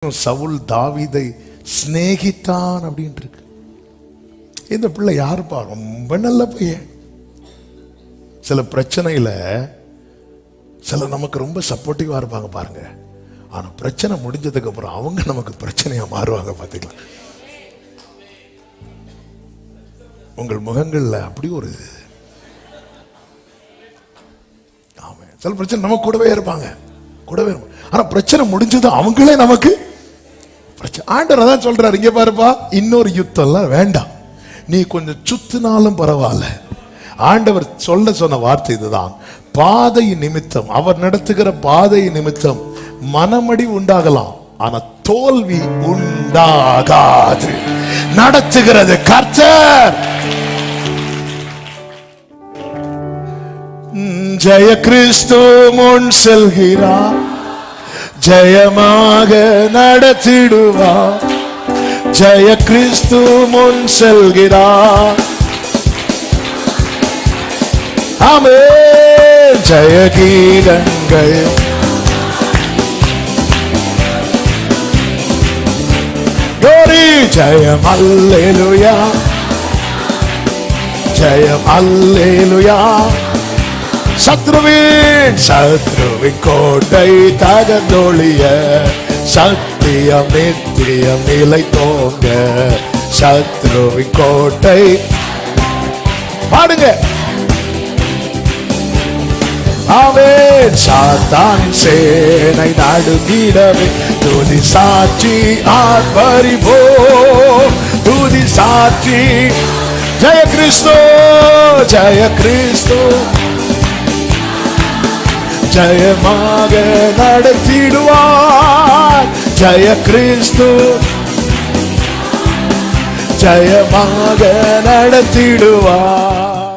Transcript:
சவுல் தாவீதை சிநேகித்தான் அப்படின்னு இருக்கு. இந்த பிள்ளை யாருப்பா? ரொம்ப நல்ல பையன். சில பிரச்சனையில சில நமக்கு ரொம்ப சப்போர்ட்டிவா இருப்பாங்க பாருங்க. ஆனா பிரச்சனை முடிஞ்சதுக்கு அப்புறம் அவங்க நமக்கு பிரச்சனையா மாறுவாங்க. பாத்தீங்களா? உங்கள் முகங்கள்ல அப்படி ஒரு சில பிரச்சனை நமக்கு கூடவே இருப்பாங்க, கூடவே இருப்பாங்க. ஆனா பிரச்சனை முடிஞ்சது அவங்களே நமக்கு பிரச்சனை. ஆண்டவர் அதான் சொல்றாரு, இங்க பாருப்பா, இன்னொரு யுத்தம் எல்லாம் வேண்டாம், நீ கொஞ்சம் சுத்தினாலும் பரவாயில்ல. ஆண்டவர் சொன்ன வார்த்தை இதுதான். பாதை நிமித்தம், அவர் நடத்துகிற பாதை நிமித்தம் மனமடி உண்டாகலாம், ஆனா தோல்வி உண்டாகாது. நடத்துகிறது கர்த்தர். ஜெய கிறிஸ்து முன் செல்கிறார், ஜெயமாக நடத்திடுவார். ஜெய கிறிஸ்து முன் செல்கிறார். ஆமென். ஜெய கீதங்கள் கோரி ஜெயம் அல்லேலூயா, ஜெயம் அல்லேலூயா. சத்ருவின் கோட்டை தகர்ந்தொழிய, சத்தியம் நித்தியம் நிலை தோங்க. சத்ருவின் கோட்டை பாடுங்க. ஆமென். சாத்தான் சேனை நடுங்கிடவே, துதி சாட்சி ஆர்ப்பரிப்போ, துதி சாட்சி. ஜெய கிறிஸ்து, ஜெய கிறிஸ்து, ஜெயமாக நடத்திடுவார். ஜெய கிறிஸ்து, ஜெயமாக நடத்திடுவார்.